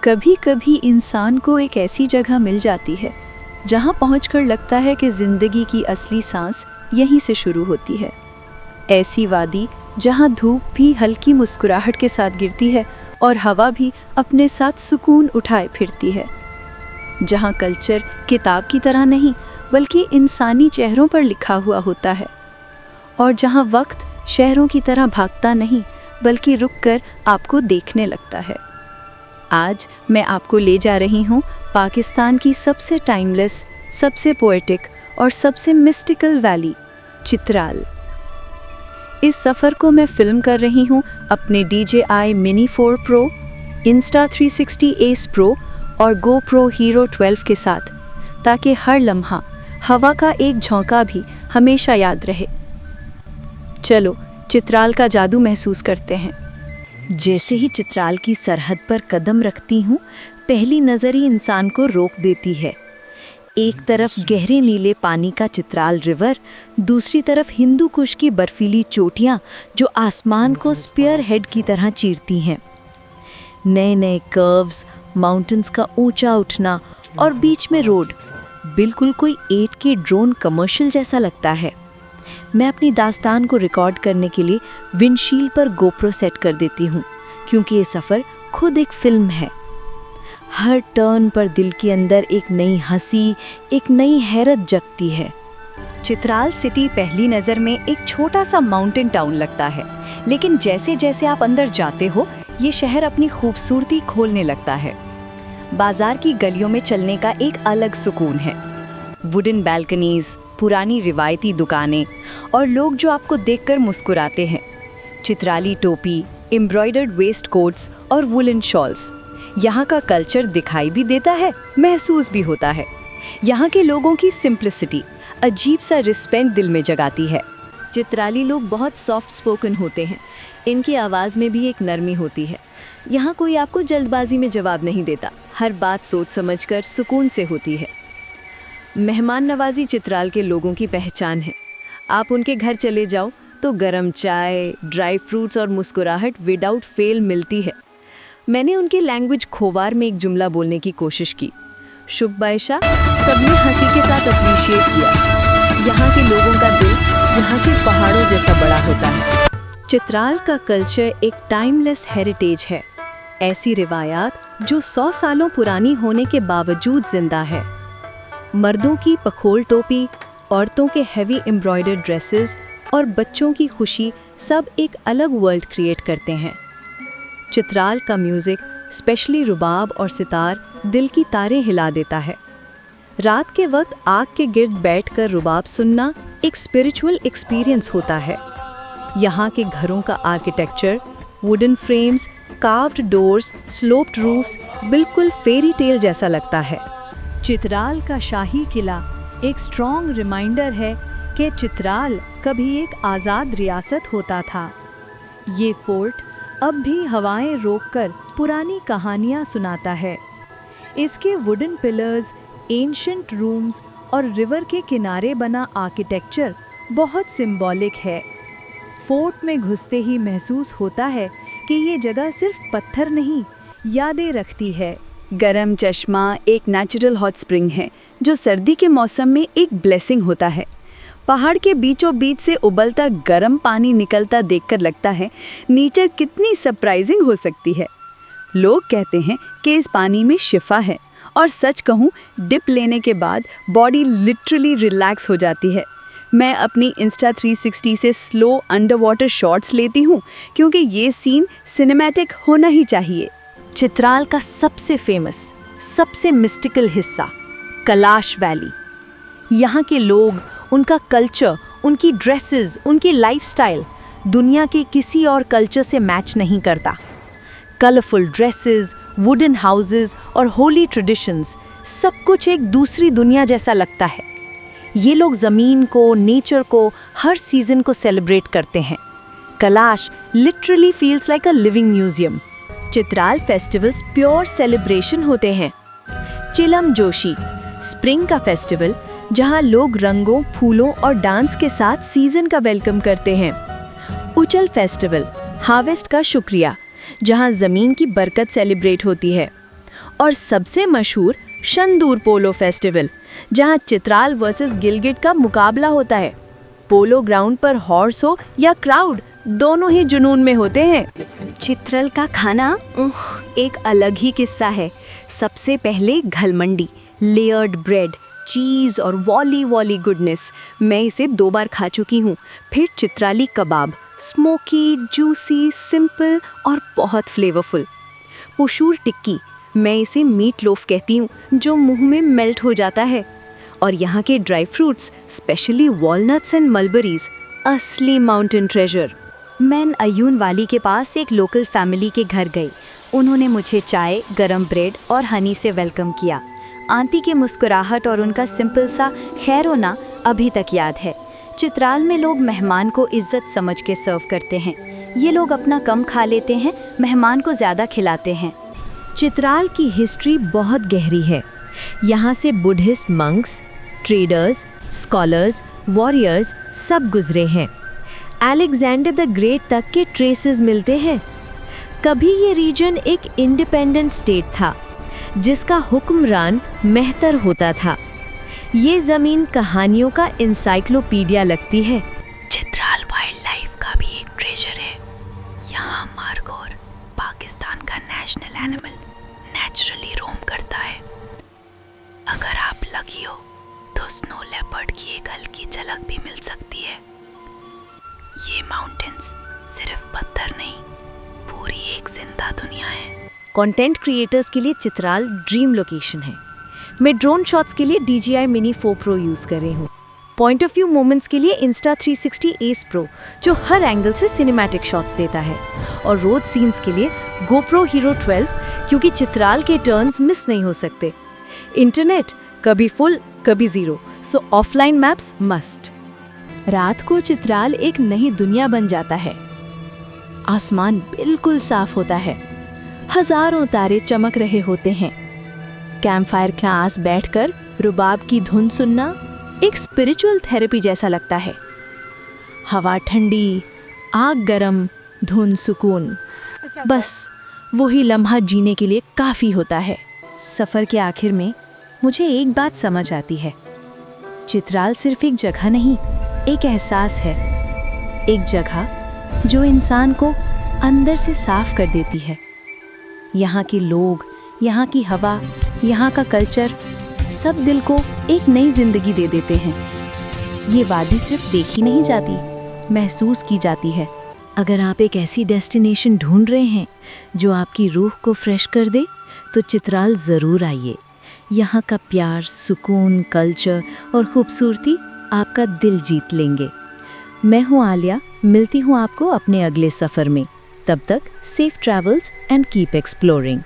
कभी कभी इंसान को एक ऐसी जगह मिल जाती है जहां पहुंचकर लगता है कि जिंदगी की असली सांस यहीं से शुरू होती है। ऐसी वादी जहां धूप भी हल्की मुस्कुराहट के साथ गिरती है और हवा भी अपने साथ सुकून उठाए फिरती है। जहां कल्चर किताब की तरह नहीं बल्कि इंसानी चेहरों पर लिखा हुआ होता है, और जहां वक्त शहरों की तरह भागता नहीं बल्कि रुककर आपको देखने लगता है। आज मैं आपको ले जा रही हूँ पाकिस्तान की सबसे टाइमलेस, सबसे पोएटिक और सबसे मिस्टिकल वैली, चित्राल। इस सफ़र को मैं फिल्म कर रही हूँ अपने DJI Mini 4 Pro, Insta360 Ace Pro और GoPro Hero 12 के साथ, ताकि हर लम्हा हवा का एक झोंका भी हमेशा याद रहे। चलो चित्राल का जादू महसूस करते हैं। जैसे ही चित्राल की सरहद पर कदम रखती हूँ, पहली नज़र ही इंसान को रोक देती है। एक तरफ गहरे नीले पानी का चित्राल रिवर, दूसरी तरफ हिंदू कुश की बर्फीली चोटियाँ जो आसमान को स्पीयर हेड की तरह चीरती हैं। नए नए कर्व्स, माउंटेन्स का ऊंचा उठना और बीच में रोड, बिल्कुल कोई 8K ड्रोन कमर्शियल जैसा लगता है। मैं अपनी दास्तान को रिकॉर्ड करने के लिए विंडशील्ड पर GoPro सेट कर देती हूँ, क्योंकि ये सफ़र खुद एक फिल्म है। हर टर्न पर दिल के अंदर एक नई हंसी, एक नई हैरत जगती है। चित्राल सिटी पहली नज़र में एक छोटा सा माउंटेन टाउन लगता है, लेकिन जैसे जैसे आप अंदर जाते हो ये शहर अपनी खूबसूरती खोलने लगता है। बाजार की गलियों में चलने का एक अलग सुकून है। वुडन बैल्कनीज, पुरानी रिवायती दुकानें और लोग जो आपको देखकर मुस्कुराते हैं। चित्राली टोपी, एम्ब्रॉयडर्ड वेस्ट कोट्स और वुलन शॉल्स। यहाँ का कल्चर दिखाई भी देता है, महसूस भी होता है। यहाँ के लोगों की सिंप्लिसिटी अजीब सा रिस्पेक्ट दिल में जगाती है। चित्राली लोग बहुत सॉफ्ट स्पोकन होते हैं, इनकी आवाज़ में भी एक नरमी होती है। यहाँ कोई आपको जल्दबाजी में जवाब नहीं देता, हर बात सोच समझकर सुकून से होती है। मेहमान नवाजी चित्राल के लोगों की पहचान है। आप उनके घर चले जाओ तो गरम चाय, ड्राई फ्रूट्स और मुस्कुराहट विदाउट फेल मिलती है। मैंने उनकी लैंग्वेज खोवार में एक जुमला बोलने की कोशिश की। शुभ बायशा, सबने हंसी के साथ अप्रिशिएट किया। यहाँ के लोगों का दिल यहाँ के पहाड़ों जैसा बड़ा होता है। चित्राल का कल्चर एक टाइमलेस हेरिटेज है। ऐसी रिवायात जो 100 सालों पुरानी होने के बावजूद जिंदा है। मर्दों की पखोल टोपी, औरतों के हैवी एम्ब्रॉयडर्ड ड्रेसेस और बच्चों की खुशी सब एक अलग वर्ल्ड क्रिएट करते हैं। चित्राल का म्यूज़िक, स्पेशली रुबाब और सितार, दिल की तारें हिला देता है। रात के वक्त आग के गिर्द बैठकर रुबाब सुनना एक स्पिरिचुअल एक्सपीरियंस होता है। यहाँ के घरों का architecture, wooden frames, carved doors, sloped roofs बिल्कुल फेरी टेल जैसा लगता है। चित्राल का शाही किला एक स्ट्रॉन्ग रिमाइंडर है कि चित्राल कभी एक आज़ाद रियासत होता था। ये फोर्ट अब भी हवाएं रोककर पुरानी कहानियाँ सुनाता है। इसके वुडन पिलर्स, एंशंट रूम्स और रिवर के किनारे बना आर्किटेक्चर बहुत सिंबॉलिक है। फोर्ट में घुसते ही महसूस होता है कि ये जगह सिर्फ पत्थर नहीं, यादें रखती है। गरम चश्मा एक नेचुरल हॉट स्प्रिंग है जो सर्दी के मौसम में एक ब्लेसिंग होता है। पहाड़ के बीचों बीच से उबलता गर्म पानी निकलता देखकर लगता है नेचर कितनी सरप्राइजिंग हो सकती है। लोग कहते हैं कि इस पानी में शिफा है, और सच कहूँ डिप लेने के बाद बॉडी लिटरली रिलैक्स हो जाती है। मैं अपनी Insta360 से स्लो अंडर वाटर शॉट्स लेती हूँ, क्योंकि ये सीन सिनेमैटिक होना ही चाहिए। चित्राल का सबसे फेमस, सबसे मिस्टिकल हिस्सा, कैलाश वैली। यहाँ के लोग, उनका कल्चर, उनकी ड्रेसेस, उनकी लाइफस्टाइल दुनिया के किसी और कल्चर से मैच नहीं करता। कलरफुल ड्रेसेस, वुडन हाउसेस और होली ट्रेडिशंस, सब कुछ एक दूसरी दुनिया जैसा लगता है। ये लोग ज़मीन को, नेचर को, हर सीज़न को सेलिब्रेट करते हैं। Kailash literally feels like a living museum. Chitral festivals pure celebration होते हैं। चिलम जोशी, स्प्रिंग का फेस्टिवल जहां लोग रंगों, फूलों और डांस के साथ सीजन का वेलकम करते हैं। उचल फेस्टिवल, हार्वेस्ट का शुक्रिया, जहां ज़मीन की बरकत सेलिब्रेट होती है। और सबसे मशहूर शंदूर पोलो फेस्टिवल, जहां चित्राल वर्सेस गिलगिट का मुकाबला होता है। पोलो ग्राउंड पर हॉर्स हो या क्राउड, दोनों ही जुनून में होते हैं। चित्रल का खाना एक अलग ही किस्सा है। सबसे पहले घलमंडी, लेयर्ड ब्रेड, चीज़ और वॉली गुडनेस। मैं इसे 2 बार खा चुकी हूँ। फिर चित्राली कबाब, स्मोकी, जूसी, सिंपल और बहुत फ्लेवरफुल। पुशूर टिक्की, मैं इसे मीट लोफ कहती हूँ, जो मुंह में मेल्ट हो जाता है। और यहाँ के dry fruits, specially walnuts and mulberries, असली माउंटेन ट्रेजर। मैं अयून वाली के पास एक लोकल फैमिली के घर गई। उन्होंने मुझे चाय, गरम ब्रेड और हनी से वेलकम किया। आंटी की मुस्कुराहट और उनका सिंपल सा खैर होना अभी तक याद है। चित्राल में लोग मेहमान को इज्जत समझ के सर्व करते हैं। ये लोग अपना कम खा लेते हैं, मेहमान को ज़्यादा खिलाते हैं। चित्राल की हिस्ट्री बहुत गहरी है। यहाँ से Buddhist monks, traders, scholars, warriors सब गुजरे हैं। अलेक्जेंडर द ग्रेट तक के ट्रेसेस मिलते हैं। कभी ये रीजन एक इंडिपेंडेंट स्टेट था, जिसका हुक्मरान मेहतर होता था। ये ज़मीन कहानियों का इंसाइक्लोपीडिया लगती है। चित्राल वाइल्ड लाइफ का भी एक ट्रेजर है। यहाँ मारगोर, पाकिस्तान का नेशनल एनिमल, नेचुरली रोम करता है। अगर आप लकी हो तो स्नो लेपर्ड की एक हल्की झलक भी मिल सकती है। ये माउंटेन्स सिर्फ पत्थर नहीं, पूरी एक जिंदा दुनिया है। कंटेंट क्रिएटर्स के लिए चित्राल ड्रीम लोकेशन है। मैं ड्रोन शॉट्स के लिए DJI Mini 4 Pro यूज़ कर रही हूँ। पॉइंट ऑफ व्यू मोमेंट्स के लिए Insta360 Ace Pro, जो हर एंगल से सिनेमैटिक शॉट्स देता है। और रोड सीन्स के लिए GoPro Hero 12, क्योंकि चित्राल के टर्न्स मिस नहीं हो सकते। इंटरनेट कभी फुल कभी ज़ीरो, सो ऑफलाइन मैप्स मस्ट। रात को चित्राल एक नई दुनिया बन जाता है। आसमान बिल्कुल साफ होता है, हजारों तारे चमक रहे होते हैं। कैंपफायर के आस बैठकर रुबाब की धुन सुनना एक स्पिरिचुअल थेरेपी जैसा लगता है। हवा ठंडी, आग गरम, धुन सुकून, बस वही लम्हा जीने के लिए काफ़ी होता है। सफ़र के आखिर में मुझे एक बात समझ आती है। चित्राल सिर्फ एक जगह नहीं, एक एहसास है। एक जगह जो इंसान को अंदर से साफ कर देती है। यहाँ के लोग, यहाँ की हवा, यहाँ का कल्चर, सब दिल को एक नई जिंदगी दे देते हैं। ये वादी सिर्फ देखी नहीं जाती, महसूस की जाती है। अगर आप एक ऐसी डेस्टिनेशन ढूंढ रहे हैं जो आपकी रूह को फ्रेश कर दे, तो चित्राल ज़रूर आइए। यहाँ का प्यार, सुकून, कल्चर और खूबसूरती आपका दिल जीत लेंगे। मैं हूँ आलिया, मिलती हूँ आपको अपने अगले सफ़र में। तब तक safe travels and keep exploring.